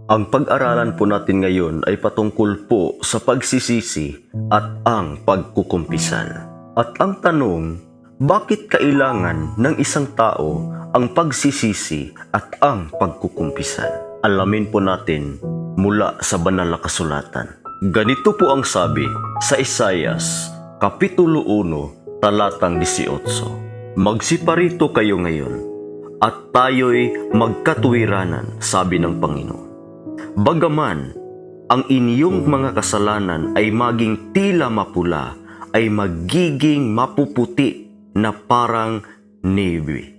Ang pag-aralan po natin ngayon ay patungkol po sa pagsisisi at ang pagkukumpisal. At ang tanong, bakit kailangan ng isang tao ang pagsisisi at ang pagkukumpisal? Alamin po natin mula sa banal na kasulatan. Ganito po ang sabi sa Isaias, Kapitulo 1, talatang 18. Magsiparito kayo ngayon at tayo'y magkatuwiranan, sabi ng Panginoon. Bagaman ang inyong mga kasalanan ay maging tila mapula, ay magiging mapuputi na parang nebe.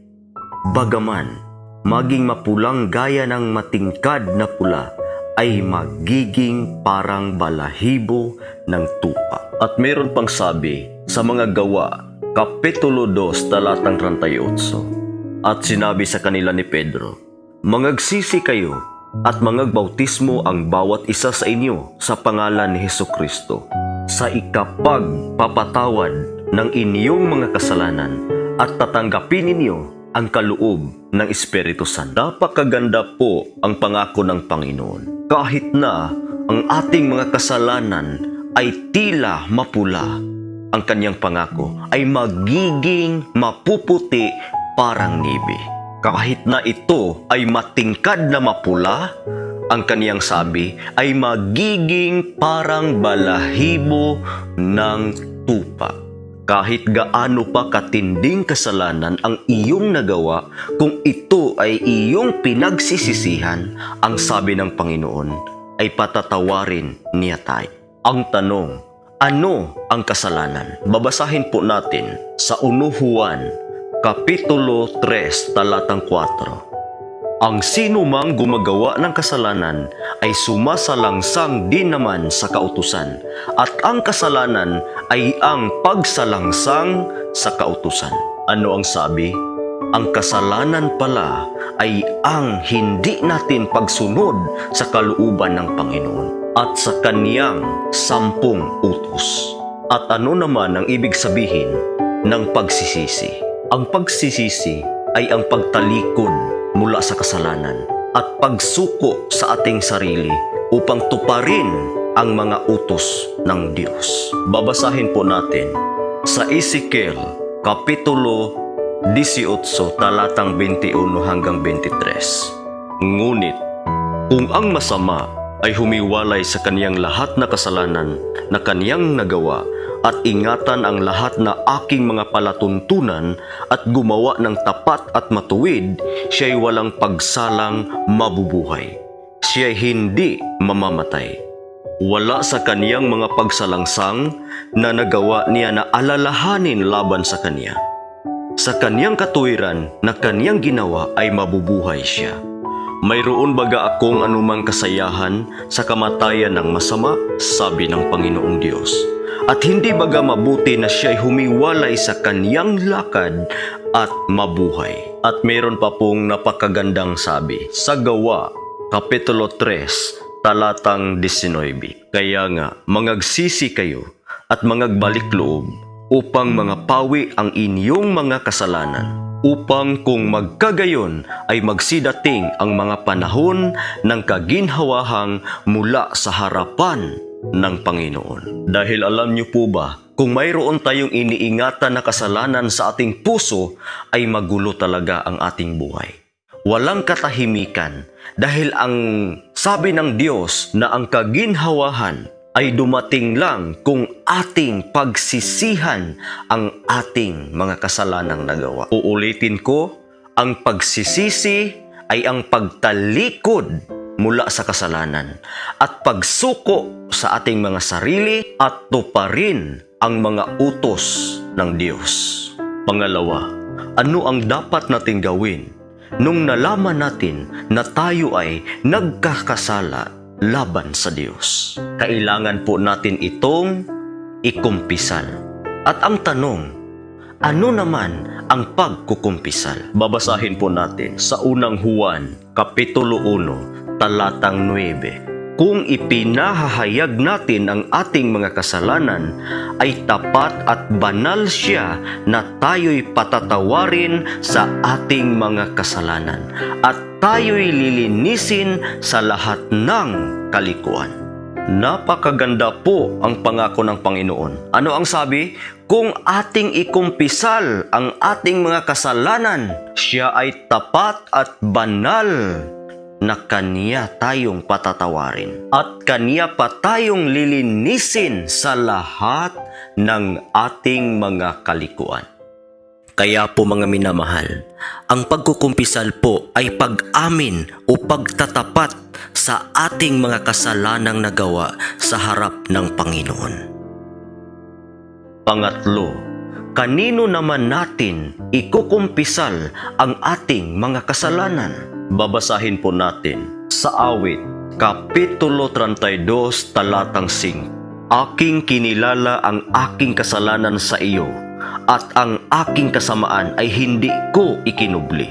Bagaman maging mapulang gaya ng matingkad na pula, ay magiging parang balahibo ng tupa. At meron pang sabi sa mga Gawa, Kapitulo 2, talatang 38. At sinabi sa kanila ni Pedro, Mangagsisi kayo at mangagbautismo ang bawat isa sa inyo sa pangalan ni Hesukristo sa ikapagpapatawad ng inyong mga kasalanan at tatanggapin ninyo ang kaloob ng Espiritu Santo. Napakaganda po ang pangako ng Panginoon. Kahit na ang ating mga kasalanan ay tila mapula, ang kanyang pangako ay magiging mapuputi parang nibe. Kahit na ito ay matingkad na mapula, ang kaniyang sabi ay magiging parang balahibo ng tupa. Kahit gaano pa katinding kasalanan ang iyong nagawa, kung ito ay iyong pinagsisisihan, ang sabi ng Panginoon ay patatawarin niya tayo. Ang tanong, ano ang kasalanan? Babasahin po natin sa 1 Juan Kapitulo 3, talatang 4. Ang sino mang gumagawa ng kasalanan ay sumasalangsang din naman sa kautusan, at ang kasalanan ay ang pagsalangsang sa kautusan. Ano ang sabi? Ang kasalanan pala ay ang hindi natin pagsunod sa kalooban ng Panginoon at sa kaniyang 10 utos. At ano naman ang ibig sabihin ng pagsisisi? Ang pagsisisi ay ang pagtalikod mula sa kasalanan at pagsuko sa ating sarili upang tuparin ang mga utos ng Diyos. Babasahin po natin sa Ezekiel Kapitulo 18, talatang 21 hanggang 23. Ngunit kung ang masama ay humiwalay sa kaniyang lahat na kasalanan na kaniyang nagawa, at ingatan ang lahat na aking mga palatuntunan at gumawa ng tapat at matuwid, siya'y walang pagsalang mabubuhay. Siya'y hindi mamamatay. Wala sa kaniyang mga pagsalangsang na nagawa niya na alalahanin laban sa kaniya. Sa kaniyang katuwiran na kaniyang ginawa ay mabubuhay siya. Mayroon baga akong anumang kasayahan sa kamatayan ng masama, sabi ng Panginoong Diyos. At hindi baga mabuti na siya'y humiwalay sa kaniyang lakad at mabuhay. At meron pa pong napakagandang sabi sa Gawa, Kapitulo 3, talatang 19. Kaya nga, mangagsisi kayo at mangagbalik loob upang mangapawi ang inyong mga kasalanan, upang kung magkagayon ay magsidating ang mga panahon ng kaginhawahang mula sa harapan ng Panginoon. Dahil alam niyo po ba, kung mayroon tayong iniingatan na kasalanan sa ating puso, ay magulo talaga ang ating buhay. Walang katahimikan dahil ang sabi ng Diyos na ang kaginhawahan ay dumating lang kung ating pagsisihan ang ating mga kasalanang nagawa. Uulitin ko, ang pagsisisi ay ang pagtalikod mula sa kasalanan at pagsuko sa ating mga sarili at tuparin ang mga utos ng Diyos. Pangalawa, ano ang dapat nating gawin nung nalaman natin na tayo ay nagkakasala laban sa Diyos? Kailangan po natin itong ikumpisal. At ang tanong, ano naman ang pagkukumpisal? Babasahin po natin sa 1 Juan Kapitulo 1, talatang 9. Kung ipinahahayag natin ang ating mga kasalanan, ay tapat at banal siya na tayo'y patatawarin sa ating mga kasalanan at tayo'y lilinisin sa lahat ng kalikuan. Napakaganda po ang pangako ng Panginoon. Ano ang sabi? Kung ating ikumpisal ang ating mga kasalanan, siya ay tapat at banal na Kaniya tayong patatawarin at Kaniya pa tayong lilinisin sa lahat ng ating mga kalikuan. Kaya po mga minamahal, ang pagkukumpisal po ay pag-amin o pagtatapat sa ating mga kasalanang nagawa sa harap ng Panginoon. Pangatlo, kanino naman natin ikukumpisal ang ating mga kasalanan? Babasahin po natin sa Awit, Kapitulo 32, talatang 5. Aking kinilala ang aking kasalanan sa iyo, at ang aking kasamaan ay hindi ko ikinubli.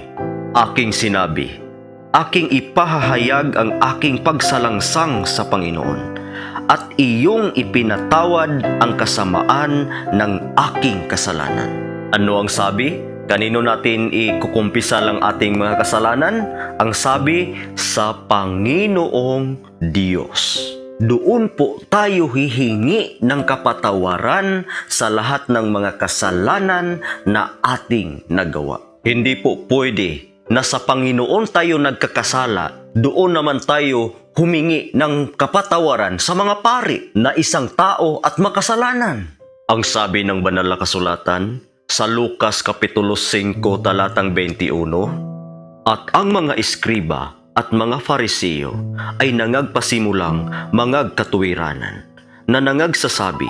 Aking sinabi, aking ipahahayag ang aking pagsalangsang sa Panginoon, at iyong ipinatawad ang kasamaan ng aking kasalanan. Ano ang sabi? Kanino natin ikukumpisal ang ating mga kasalanan? Ang sabi, sa Panginoong Diyos. Doon po tayo hihingi ng kapatawaran sa lahat ng mga kasalanan na ating nagawa. Hindi po pwede na sa Panginoon tayo nagkakasala, doon naman tayo humingi ng kapatawaran sa mga pari na isang tao at makasalanan. Ang sabi ng banal na kasulatan, sa Lucas Kapitulo 5 talatang 21, at ang mga eskriba at mga Fariseo ay nangagpasimulang mangagkatuwiranan na nangagsasabi,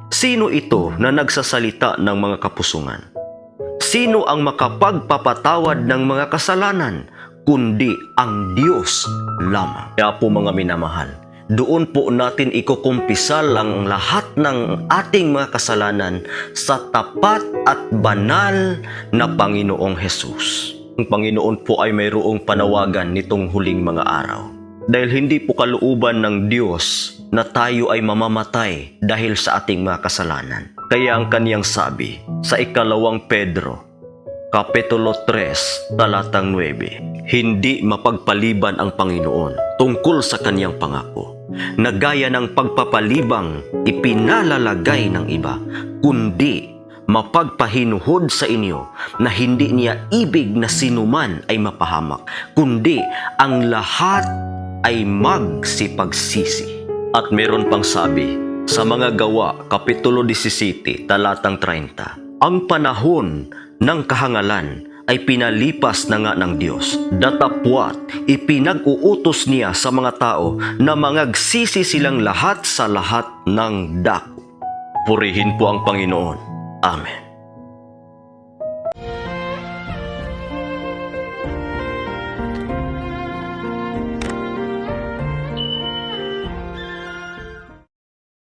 sino ito na nagsasalita ng mga kapusungan? Sino ang makapagpapatawad ng mga kasalanan kundi ang Diyos lamang? Kaya po mga minamahal, doon po natin ikukumpisal ang lahat ng ating mga kasalanan sa tapat at banal na Panginoong Hesus. Ang Panginoon po ay mayroong panawagan nitong huling mga araw. Dahil hindi po kalooban ng Diyos na tayo ay mamamatay dahil sa ating mga kasalanan. Kaya ang kaniyang sabi sa 2 Pedro, Kapitulo 3, talatang 9, hindi mapagpaliban ang Panginoon tungkol sa kaniyang pangako, na gaya ng pagpapalibang ipinalalagay ng iba, kundi mapagpahinuhod sa inyo na hindi niya ibig na sinuman ay mapahamak, kundi ang lahat ay magsipagsisi. At meron pang sabi sa mga Gawa, Kapitulo 17, talatang 30, ang panahon ng kahangalan ay pinalipas na nga ng Diyos. Datapwat, ipinag-uutos niya sa mga tao na mangagsisi silang lahat sa lahat ng dako. Purihin po ang Panginoon. Amen.